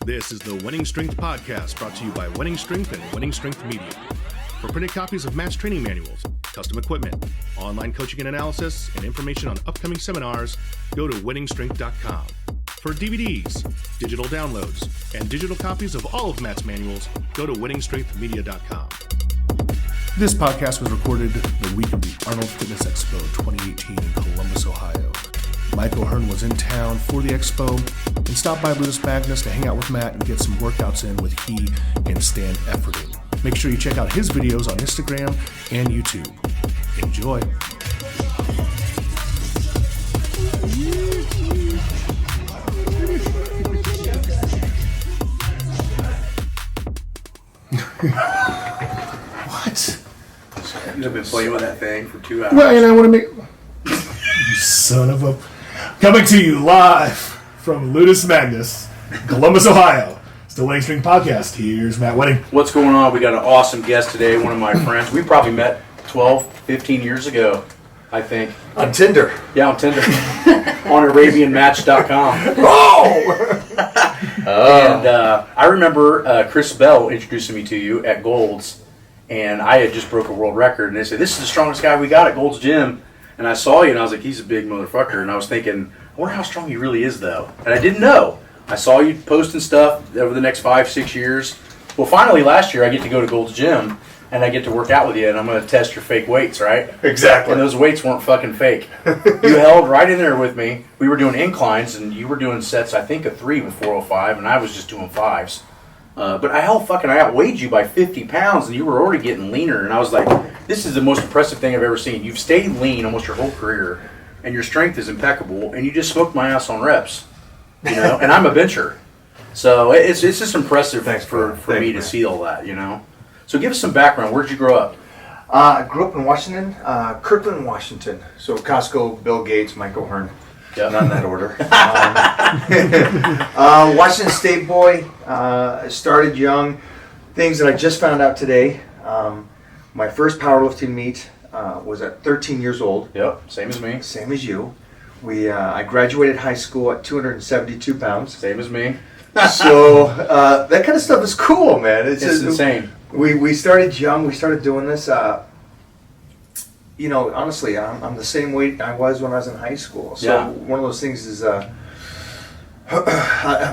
This is the Wenning Strength Podcast, brought to you by Wenning Strength and Wenning Strength Media. For printed copies of match training manuals, custom equipment, online coaching and analysis, and information on upcoming seminars, go to wenningstrength.com. For DVDs, digital downloads, and digital copies of all of Matt's manuals, go to wenningstrengthmedia.com. This podcast was recorded the week of the Arnold Fitness Expo 2018 in Columbus, Ohio. Mike O'Hearn was in town for the expo and stopped by Ludus Magnus to hang out with Matt and get some workouts in with he and Stan Efforting. Make sure you check out his videos on Instagram and YouTube. Enjoy. What? I've been playing with that thing for 2 hours. Well, and I want to make... You son of a... Coming to you live from Ludus Magnus, Columbus, Ohio. It's the Wenning Strength Podcast. Here's Matt Wenning. What's going on? We got an awesome guest today, one of my friends. We probably met 12, 15 years ago, I think. On Tinder. Yeah, on Tinder. On ArabianMatch.com. Oh! And I remember Chris Bell introducing me to you at Gold's, and I had just broke a world record, and they said, this is the strongest guy we got at Gold's Gym. And I saw you, and I was like, he's a big motherfucker. And I was thinking, I wonder how strong he really is, though. And I didn't know. I saw you posting stuff over the next 5-6 years. Well, finally, last year, I get to go to Gold's Gym, and I get to work out with you, and I'm going to test your fake weights, right? Exactly. And those weights weren't fucking fake. You held right in there with me. We were doing inclines, and you were doing sets, I think, of 3 with 405, and I was just doing 5s. But I outweighed you by 50 pounds, and you were already getting leaner. And I was like, this is the most impressive thing I've ever seen. You've stayed lean almost your whole career, and your strength is impeccable, and you just smoked my ass on reps, you know. And I'm a bencher, so it's just impressive for me to see all that, you know. So give us some background. Where'd you grow up? I grew up in Washington, Kirkland, Washington. So Costco, Bill Gates, Mike O'Hearn. Yep. Not in that order. Washington State boy. Started young. Things that I just found out today. My first powerlifting meet was at 13 years old. Yep, same as me. Same as you. I graduated high school at 272 pounds. Same as me. So that kind of stuff is cool, man. It's insane. We started young. We started doing this. You know, honestly, I'm the same weight I was when I was in high school. So yeah. One of those things is I'm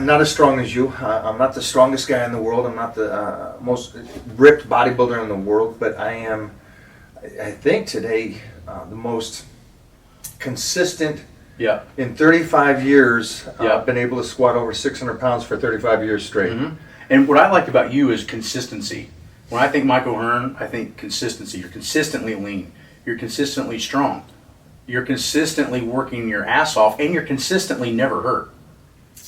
not as strong as you. I'm not the strongest guy in the world. I'm not the most ripped bodybuilder in the world. But I am, I think today, the most consistent. Yeah. In 35 years, Yeah. I've been able to squat over 600 pounds for 35 years straight. Mm-hmm. And what I like about you is consistency. When I think Mike O'Hearn, I think consistency. You're consistently lean. You're consistently strong. You're consistently working your ass off, and you're consistently never hurt.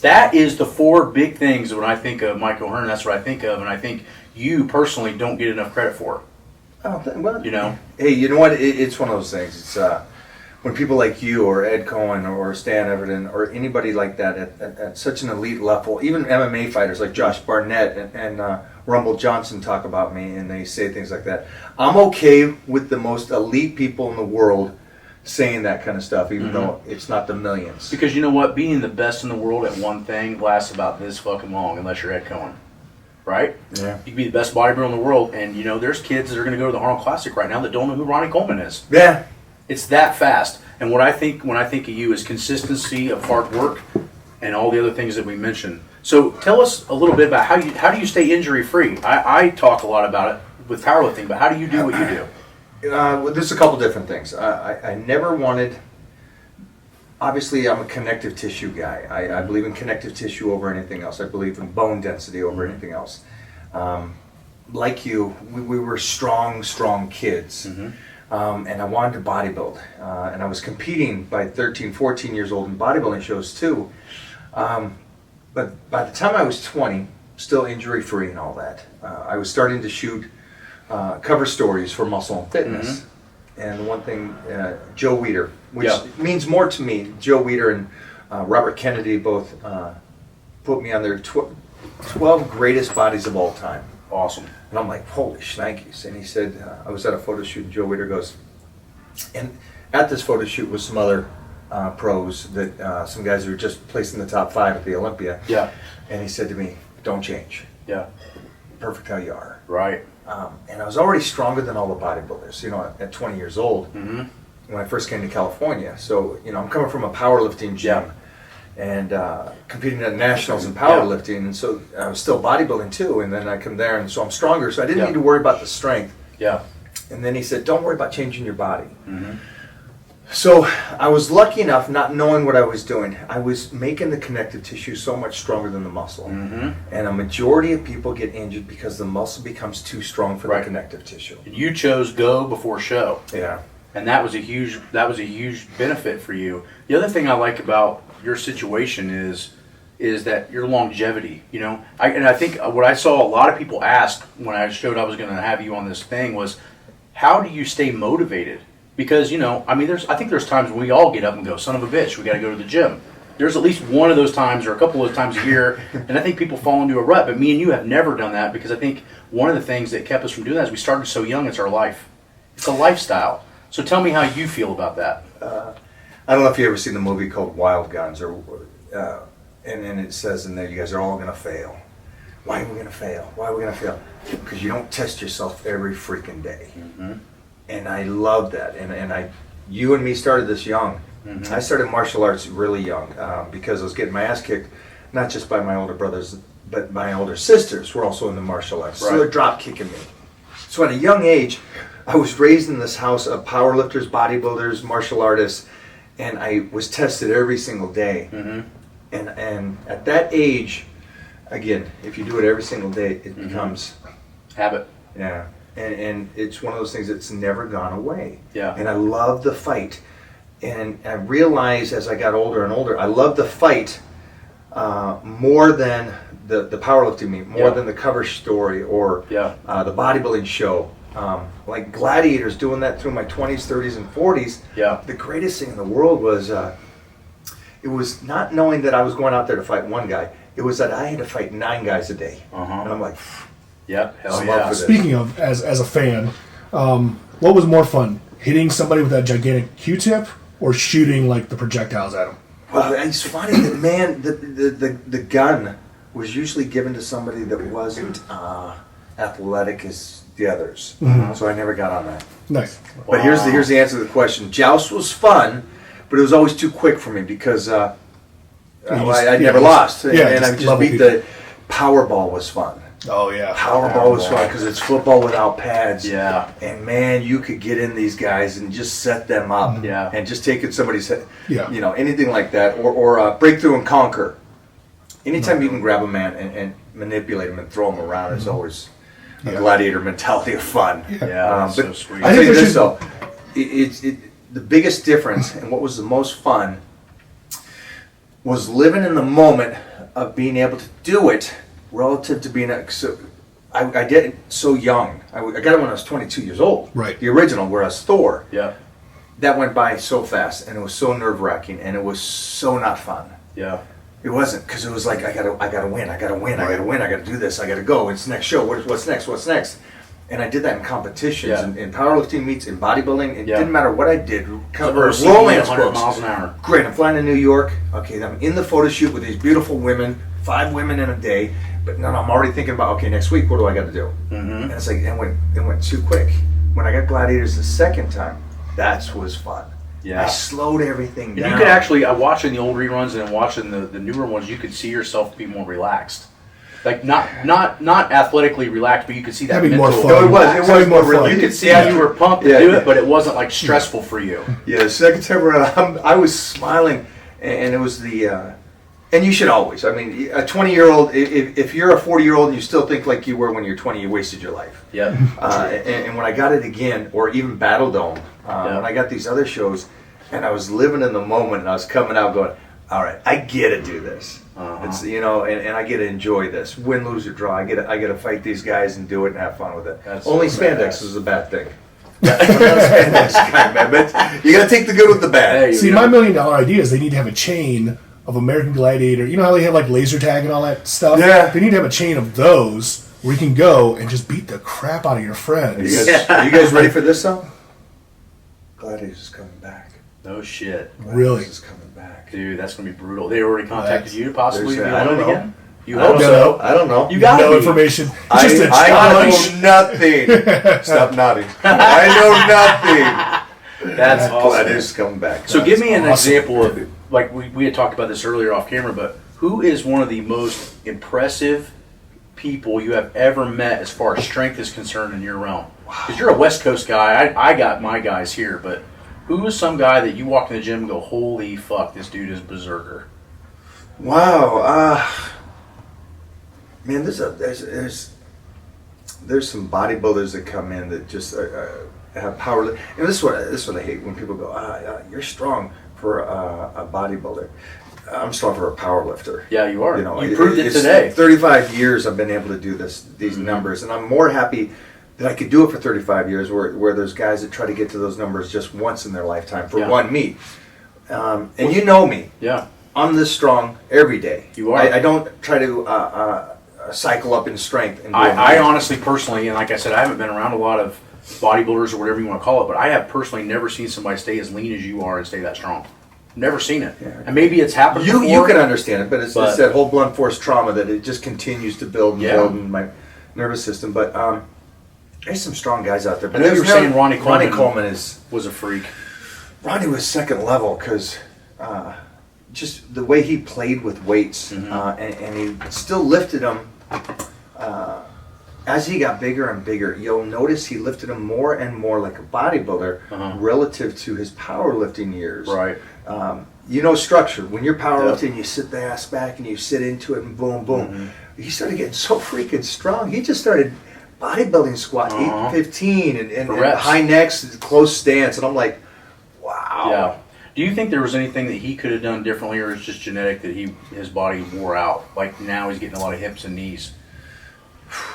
That is the 4 big things when I think of Mike O'Hearn. That's what I think of, and I think you personally don't get enough credit for. Well, you know? Hey, you know what? It's one of those things. It's when people like you or Ed Cohen or Stan Everton or anybody like that at such an elite level, even MMA fighters like Josh Barnett and Rumble Johnson talk about me, and they say things like that. I'm okay with the most elite people in the world saying that kind of stuff, even though it's not the millions. Because you know what? Being the best in the world at one thing lasts about this fucking long, unless you're Ed Cohen. Right? Yeah. You can be the best bodybuilder in the world, and you know, there's kids that are going to go to the Arnold Classic right now that don't know who Ronnie Coleman is. Yeah. It's that fast. And what I think when I think of you is consistency of hard work and all the other things that we mentioned. So tell us a little bit about how do you stay injury free? I talk a lot about it with powerlifting, but how do you do what you do? Well, there's a couple different things. I never wanted. Obviously, I'm a connective tissue guy. I believe in connective tissue over anything else. I believe in bone density over anything else. Like you, we were strong kids. And I wanted to bodybuild. And I was competing by 13, 14 years old in bodybuilding shows too. But by the time I was 20, still injury-free and all that, I was starting to shoot cover stories for Muscle and Fitness. And the one thing, Joe Weider, which means more to me, Joe Weider and Robert Kennedy both put me on their 12 greatest bodies of all time. Awesome. And I'm like, holy shnikes. And he said, I was at a photo shoot, and Joe Weider goes, and at this photo shoot was some other pros, that some guys who were just placed in the top 5 at the Olympia. Yeah. And he said to me, don't change. Yeah. Perfect how you are. Right. And I was already stronger than all the bodybuilders, at 20 years old when I first came to California. So, I'm coming from a powerlifting gym and competing at nationals in powerlifting. And so I was still bodybuilding too. And then I come there and so I'm stronger. So I didn't need to worry about the strength. Yeah. And then he said, don't worry about changing your body. So I was lucky enough, not knowing what I was doing, I was making the connective tissue so much stronger than the muscle. And a majority of people get injured because the muscle becomes too strong for the connective tissue. You chose go before show. Yeah. And that was a huge benefit for you. The other thing I like about your situation is that your longevity, I think what I saw a lot of people ask when I showed I was going to have you on this thing was, how do you stay motivated? Because, I think there's times when we all get up and go, son of a bitch, we got to go to the gym. There's at least one of those times or a couple of times a year, and I think people fall into a rut. But me and you have never done that because I think one of the things that kept us from doing that is we started so young, it's our life. It's a lifestyle. So tell me how you feel about that. I don't know if you ever seen the movie called Wild Guns, and then it says in there, you guys are all going to fail. Why are we going to fail? Why are we going to fail? Because you don't test yourself every freaking day. And I love that. And you and me started this young. I started martial arts really young because I was getting my ass kicked, not just by my older brothers, but my older sisters were also in the martial arts. So they're drop kicking me. So at a young age, I was raised in this house of powerlifters, bodybuilders, martial artists, and I was tested every single day. And at that age, again, if you do it every single day, it becomes habit. Yeah. And it's one of those things that's never gone away. Yeah. And I love the fight. And I realized as I got older and older, I love the fight more than the powerlifting meet, more than the cover story or the bodybuilding show. Like Gladiators, doing that through my 20s, 30s, and 40s. Yeah. The greatest thing in the world was, it was not knowing that I was going out there to fight one guy. It was that I had to fight 9 guys a day. And I'm like, hell yeah. Speaking of, as a fan, what was more fun, hitting somebody with that gigantic Q-tip or shooting like the projectiles at them? Well, it's funny that, man, the gun was usually given to somebody that wasn't athletic as the others. So I never got on that. Nice. But here's the answer to the question. Joust was fun, but it was always too quick for me because I never lost. And I just beat the Powerball was fun. Oh, yeah. Powerball was fun because it's football without pads. Yeah. And, man, you could get in these guys and just set them up. Yeah. And just take it somebody's head. Yeah. Anything like that. Or breakthrough and conquer. Anytime you can grab a man and manipulate him and throw him around is always a gladiator mentality of fun. Yeah, that's so sweet. I'll tell you this, though. The biggest difference and what was the most fun was living in the moment of being able to do it relative to being I did it so young. I got it when I was 22 years old. Right. The original, whereas Thor. Yeah. That went by so fast, and it was so nerve-wracking, and it was so not fun. Yeah. It wasn't, because it was like, I gotta win, I gotta do this, I gotta go, it's next show, what's next? And I did that in competitions, in powerlifting meets, in bodybuilding. It didn't matter what I did. Cover romance 100 books. miles an hour. Great, I'm flying to New York. Okay, I'm in the photo shoot with these beautiful women, 5 women in a day. But no, I'm already thinking about, okay, next week, what do I got to do? And it's like, it went too quick. When I got Gladiators the second time, that was fun. Yeah. I slowed everything down. You could actually, watching the old reruns and watching the newer ones, you could see yourself be more relaxed. Like not athletically relaxed, but you could see that That'd be mental. more fun. It was more fun. You could see you were pumped to do it, but it wasn't like stressful for you. Yeah, the second time around, I was smiling, and it was the, and you should always. I mean, a 20-year-old, if you're a 40-year-old and you still think like you were when you're 20, you wasted your life. Yeah. And when I got it again, or even Battle Dome, when I got these other shows, and I was living in the moment, and I was coming out going, all right, I get to do this. It's and I get to enjoy this. Win, lose, or draw. I get to fight these guys and do it and have fun with it. Only spandex is a bad thing. I'm not a spandex guy, man, but you got to take the good with the bad. See, my $1 million idea is they need to have a chain of American Gladiator. You know how they have like laser tag and all that stuff? Yeah. They need to have a chain of those where you can go and just beat the crap out of your friends. Are you guys ready for this, though? Gladiators is coming back. No shit. Really? Gladiators is coming back. Dude, that's going to be brutal. They already contacted you to possibly be I on don't it know. again? You hope so. I don't know. You got no me. information. I Just a challenge. know nothing. Stop nodding. I know nothing. That's awesome. Glad it's coming back. So give me an awesome. example of, like we had talked about this earlier off camera, but who is one of the most impressive people you have ever met as far as strength is concerned in your realm? Because you're a West Coast guy. I got my guys here, but who is some guy that you walk in the gym and go, holy fuck, this dude is berserker? Wow. Man, there's some bodybuilders that come in that just have power. And this is what I hate when people go, you're strong for a bodybuilder. I'm strong for a power lifter. Yeah, you are. You know, you proved it it's today. 35 years I've been able to do these numbers, and I'm more happy that I could do it for 35 years. Where there's guys that try to get to those numbers just once in their lifetime for one meet. And you know me. Yeah. I'm this strong every day. You are. I don't try to cycle up in strength. And I honestly, personally, and like I said, I haven't been around a lot of bodybuilders or whatever you want to call it, but I have personally never seen somebody stay as lean as you are and stay that strong. Never seen it. Yeah. And maybe it's happened before. You can understand it, but it's that whole blunt force trauma that it just continues to build and build in my nervous system. But there's some strong guys out there. But I know you were saying Ronnie Coleman was a freak. Ronnie was second level because just the way he played with weights, and he still lifted them. As he got bigger and bigger, you'll notice he lifted them more and more like a bodybuilder relative to his powerlifting years. Right. Structure. When you're powerlifting, you sit the ass back and you sit into it and boom, boom. He started getting so freaking strong. He just started bodybuilding squat, 815 and high necks, close stance. And I'm like, wow. Yeah. Do you think there was anything that he could have done differently, or it's just genetic that his body wore out? Like now he's getting a lot of hips and knees.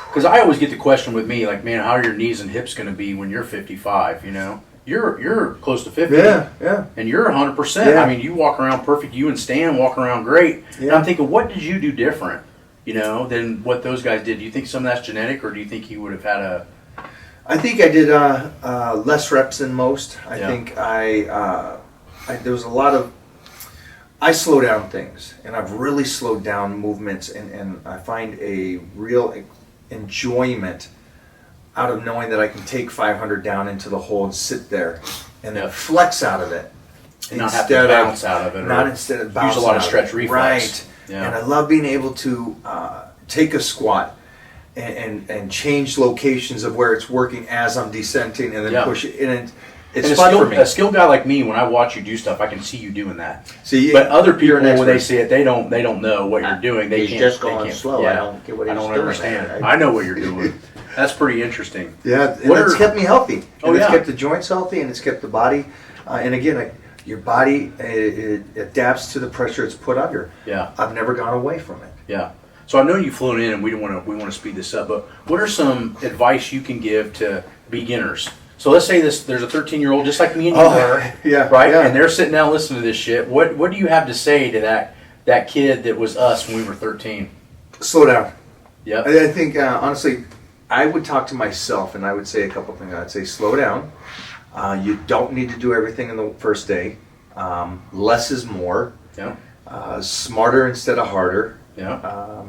Because I always get the question with me, like, man, how are your knees and hips going to be when you're 55? You know, you're close to 50. Yeah. And you're 100%. Yeah. I mean, you walk around perfect. You and Stan walk around great. Yeah. And I'm thinking, what did you do different, than what those guys did? Do you think some of that's genetic, or do you think he would have had a? I think I did less reps than most. I think there was a lot of. I slow down things, and I've really slowed down movements, and I find a real enjoyment out of knowing that I can take 500 down into the hole and sit there and then flex out of it. And not have to bounce out of it. Not instead of bounce use a lot of stretch reflex. Right. Yeah. And I love being able to take a squat and change locations of where it's working as I'm descending and then push it. And it's fun for me. A skilled guy like me, when I watch you do stuff, I can see you doing that. See, but other people, when they see it, they don't know what you're doing. They can't. Just going slow. Yeah. I don't get what he's doing. I don't understand. I know what you're doing. That's pretty interesting. Yeah, and it's kept me healthy. It's kept the joints healthy, and it's kept the body. And again, your body it adapts to the pressure it's put under. Yeah, I've never gone away from it. Yeah. So I know you've flown in, and we want to speed this up. But what are some advice you can give to beginners? So let's say there's a 13-year-old just like me and you were, right? Yeah. And they're sitting down listening to this shit. What do you have to say to that kid that was us when we were 13? Slow down. Yeah. I think honestly, I would talk to myself and I would say a couple things. I'd say slow down. You don't need to do everything in the first day. Less is more. Yeah. Smarter instead of harder. Yeah.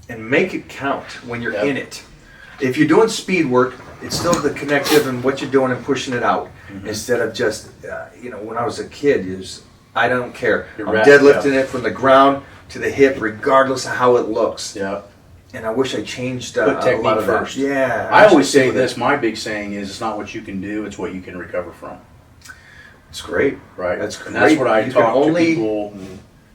And make it count when you're in it. If you're doing speed work, it's still the connective and what you're doing and pushing it out instead of just, when I was a kid, I don't care. I'm deadlifting it from the ground to the hip, regardless of how it looks. Yeah. And I wish I changed Put technique a lot of first. That. Yeah. I always say this. My big saying is, it's not what you can do; it's what you can recover from. It's great, right? That's great. And that's what I talk to people.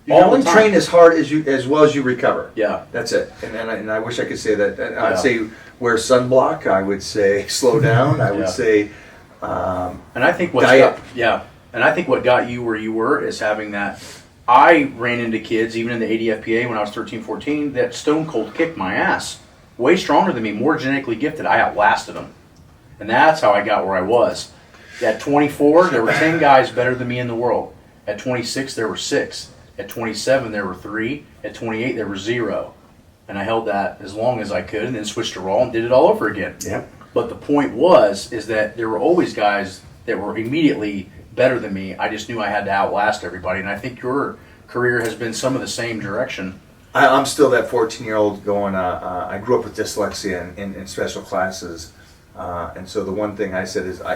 You only train as hard as well as you recover. Yeah, that's it. And I wish I could say that. I'd say wear sunblock. I would say slow down. I would say. And I think diet. And I think what got you where you were is having that. I ran into kids, even in the ADFPA when I was 13, 14, that stone cold kicked my ass. Way stronger than me, more genetically gifted. I outlasted them. And that's how I got where I was. At 24, there were 10 guys better than me in the world. At 26, there were 6. At 27, there were 3. At 28, there were 0. And I held that as long as I could and then switched to raw and did it all over again. Yep. But the point is that there were always guys that were immediately better than me. I just knew I had to outlast everybody. And I think your career has been some of the same direction. I'm still that 14-year-old going, I grew up with dyslexia in special classes. And so the one thing I said is I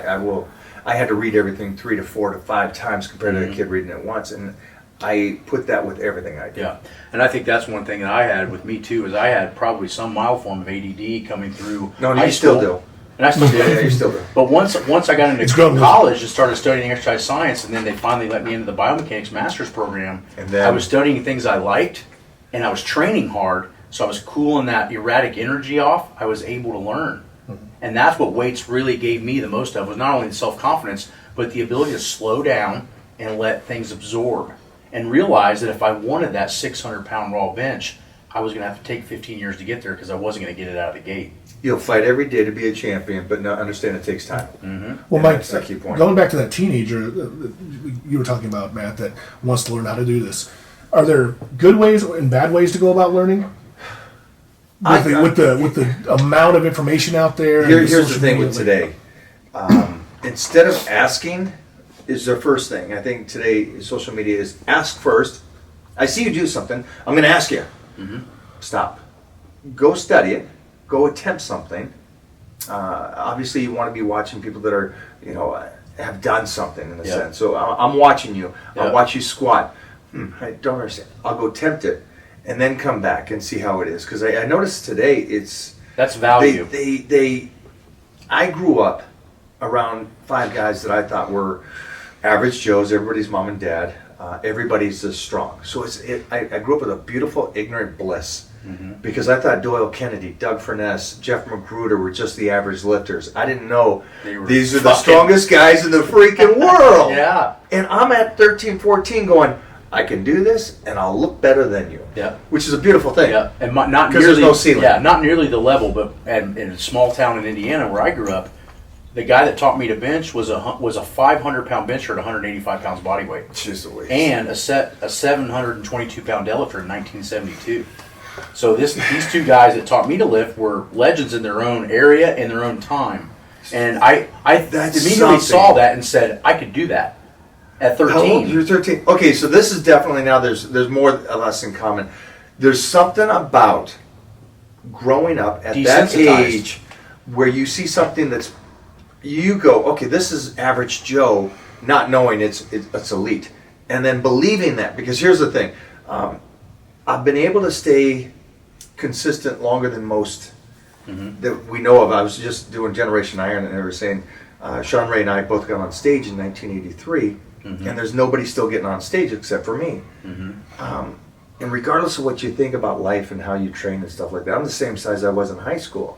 had to read everything 3 to 4 to 5 times compared to a kid reading it once. And I put that with everything I did. Yeah. And I think that's one thing that I had with me too, is I had probably some mild form of ADD coming through high you still school. do. And I still do. Yeah, you still do. But once I got into college and started studying exercise science, and then they finally let me into the biomechanics master's program, And then, I was studying things I liked, and I was training hard, so I was cooling that erratic energy off. I was able to learn. And that's what weights really gave me the most of, was not only the self-confidence, but the ability to slow down and let things absorb. And realize that if I wanted that 600-pound raw bench, I was going to have to take 15 years to get there because I wasn't going to get it out of the gate. You'll fight every day to be a champion, but understand it takes time. Mm-hmm. Well, Mike, that's the key point. Going back to that teenager you were talking about, Matt, that wants to learn how to do this, are there good ways and bad ways to go about learning? With the amount of information out there. Here's the thing with today. Instead of asking, is the first thing. I think today social media is ask first. I see you do something. I'm going to ask you. Mm-hmm. Stop. Go study it. Go attempt something. Obviously, you want to be watching people that are, have done something in a sense. So I'm watching you. I'll watch you squat. I don't understand. I'll go attempt it, and then come back and see how it is. Because I noticed today that's value. I grew up around 5 guys that I thought were average Joes. Everybody's mom and dad. Everybody's just strong. So I grew up with a beautiful ignorant bliss. Mm-hmm. Because I thought Doyle Kennedy, Doug Furness, Jeff Magruder were just the average lifters. I didn't know these are the strongest guys in the freaking world. Yeah. And I'm at 13, 14 going, I can do this and I'll look better than you. Yeah. Which is a beautiful thing. Yeah. And not because there's no ceiling. Yeah, not nearly the level, but in a small town in Indiana where I grew up, the guy that taught me to bench was a 500-pound bencher at 185 pounds body weight. Jeez Louise. And a 722-pound deadlifter in 1972. So these 2 guys that taught me to lift were legends in their own area in their own time. And I immediately saw that and said, I could do that at 13. How old? You're 13. Okay, so this is definitely now there's more of us in common. There's something about growing up at that age where you see something you go, okay, this is average Joe, not knowing it's elite. And then believing that, because here's the thing. I've been able to stay consistent longer than most that we know of. I was just doing Generation Iron, and they were saying Sean Ray and I both got on stage in 1983, and there's nobody still getting on stage except for me. And regardless of what you think about life and how you train and stuff like that, I'm the same size I was in high school.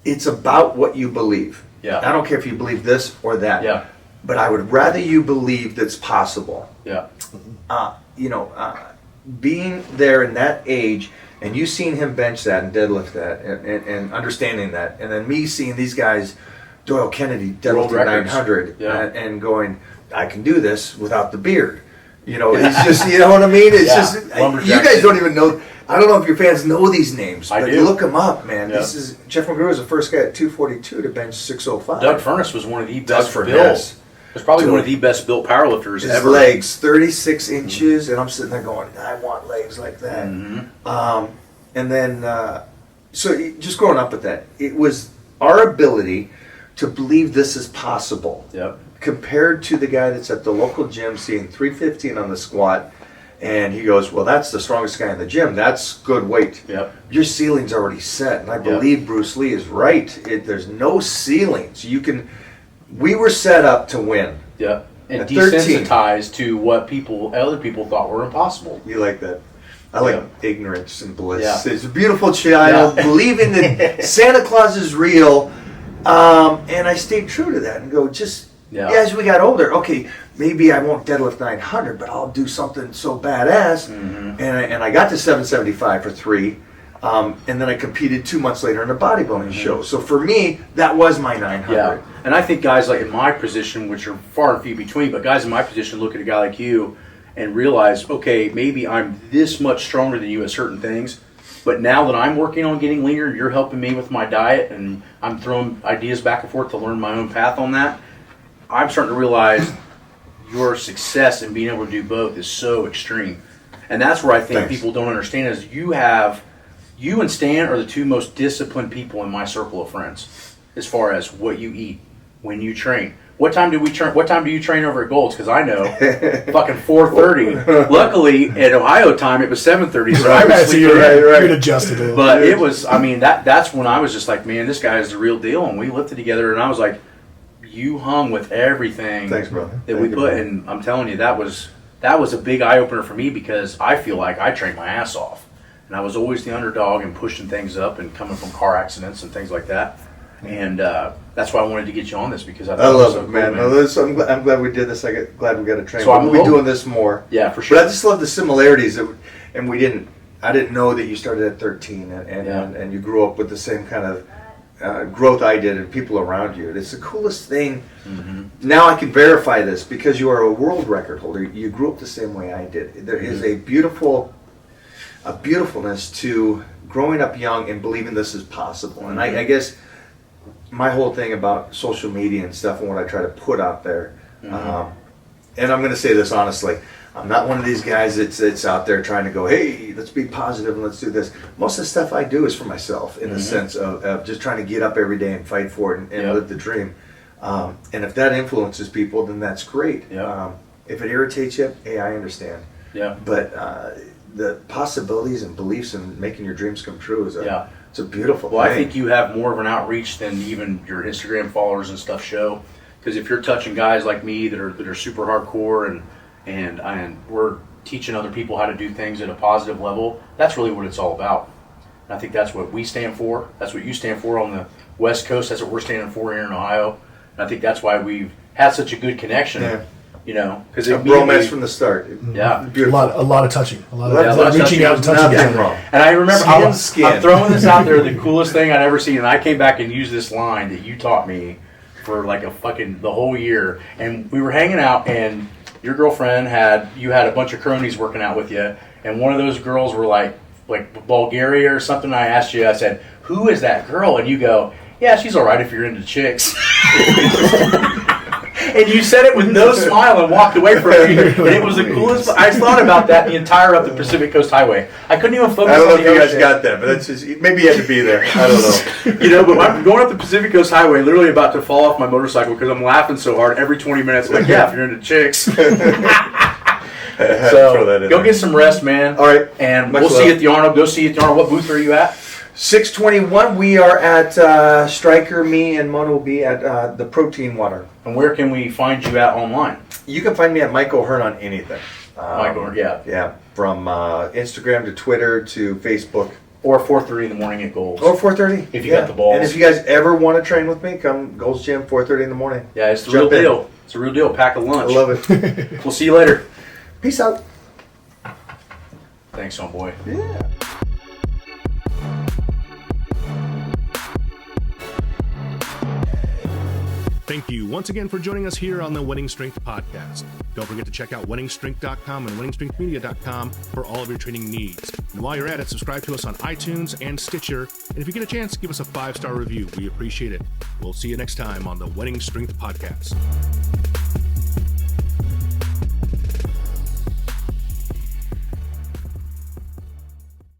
It's about what you believe. Yeah. I don't care if you believe this or that. Yeah. But I would rather you believe that's possible. Yeah. Being there in that age and you seeing him bench that and deadlift that and understanding that, and then me seeing these guys, Doyle Kennedy deadlifting 900 and going, I can do this without the beard. It's just, you know what I mean? It's just, you guys don't even know. I don't know if your fans know these names, but look them up, man. This is Jeff McGrew was the first guy at 242 to bench 605. Doug Furness was one of the best built. Was probably one of the best built powerlifters his ever. Legs 36 inches, and I'm sitting there going, I want legs like that. And then, so just growing up with that, it was our ability to believe this is possible. Yep. Compared to the guy that's at the local gym seeing 315 on the squat, and he goes, well, that's the strongest guy in the gym. That's good weight. Yep. Your ceiling's already set, and I believe Bruce Lee is right. There's no ceilings. We were set up to win. Yeah. And desensitized to what other people thought were impossible. You like that? I like ignorance and bliss. Yeah. It's a beautiful child believing that Santa Claus is real. And I stayed true to that and go, as we got older, okay, maybe I won't deadlift 900, but I'll do something so badass. And I got to 775 for 3. And then I competed 2 months later in a bodybuilding show. So for me, that was my 900. Yeah. And I think guys like in my position, which are far and few between, but guys in my position look at a guy like you and realize, okay, maybe I'm this much stronger than you at certain things, but now that I'm working on getting leaner, you're helping me with my diet, and I'm throwing ideas back and forth to learn my own path on that. I'm starting to realize your success in being able to do both is so extreme. And that's where I think Thanks. people don't understand is you and Stan are the two most disciplined people in my circle of friends as far as what you eat, when you train. What time do you train over at Gold's? Because I know, fucking 4:30. Luckily, at Ohio time, it was 7:30, so I was sleeping. You'd adjusted a little. But it was, I mean, that's when I was just like, man, this guy is the real deal. And we lifted together, and I was like, you hung with everything Thanks, bro. that we put. And I'm telling you, that was a big eye-opener for me because I feel like I trained my ass off. And I was always the underdog and pushing things up and coming from car accidents and things like that. And that's why I wanted to get you on this because I thought love so it, cool, man. No, I'm glad we did this. Glad we got to train. So We'll be doing this more. Yeah, for sure. But I just love the similarities, and I didn't know that you started at 13, and you grew up with the same kind of growth I did, and people around you. It's the coolest thing. Mm-hmm. Now I can verify this because you are a world record holder. You grew up the same way I did. There is a beautifulness to growing up young and believing this is possible. Mm-hmm. And I guess my whole thing about social media and stuff and what I try to put out there, and I'm going to say this honestly, I'm not one of these guys that's out there trying to go, hey, let's be positive and let's do this. Most of the stuff I do is for myself in the sense of just trying to get up every day and fight for it and live the dream. And if that influences people, then that's great. Yep. If it irritates you, hey, I understand. Yeah. But the possibilities and beliefs in making your dreams come true is it's a beautiful thing. I think you have more of an outreach than even your Instagram followers and stuff show. Because if you're touching guys like me that are super hardcore and we're teaching other people how to do things at a positive level, that's really what it's all about. And I think that's what we stand for. That's what you stand for on the West Coast. That's what we're standing for here in Ohio. And I think that's why we've had such a good connection. Yeah. You know, because a bromance from the start. Yeah, beautiful. A lot of touching, a lot of reaching out and touching each other. And I remember I'm throwing this out there, the coolest thing I'd ever seen, and I came back and used this line that you taught me for like the whole year. And we were hanging out, and your girlfriend had a bunch of cronies working out with you, and one of those girls were like Bulgaria or something. I asked you, I said, "Who is that girl?" And you go, "Yeah, she's all right if you're into chicks." And you said it with no smile and walked away from me. And it was the coolest. I thought about that the entire up the Pacific Coast Highway. I couldn't even focus on the I don't know if you guys ocean. got that, but that's just, maybe you had to be there. I don't know. You know, but I'm going up the Pacific Coast Highway, literally about to fall off my motorcycle because I'm laughing so hard every 20 minutes. Like, yeah, if you're into chicks. So go get some rest, man. All right. And we'll see you at the Arnold. Go see you at the Arnold. What booth are you at? 621. We are at Stryker, me, and Mono will be at the Protein Water. And where can we find you at online? You can find me at Mike O'Hearn on anything. Michael, Yeah, from Instagram to Twitter to Facebook. Or 4:30 in the morning at Gold's. Or 4:30. If you got the balls. And if you guys ever want to train with me, come Gold's Gym, 4:30 in the morning. Yeah, it's the real deal. It's a real deal. Pack a lunch. I love it. We'll see you later. Peace out. Thanks, homeboy. Yeah. Thank you once again for joining us here on the Wenning Strength Podcast. Don't forget to check out wenningstrength.com and wenningstrengthmedia.com for all of your training needs. And while you're at it, subscribe to us on iTunes and Stitcher. And if you get a chance, give us a 5-star review. We appreciate it. We'll see you next time on the Wenning Strength Podcast.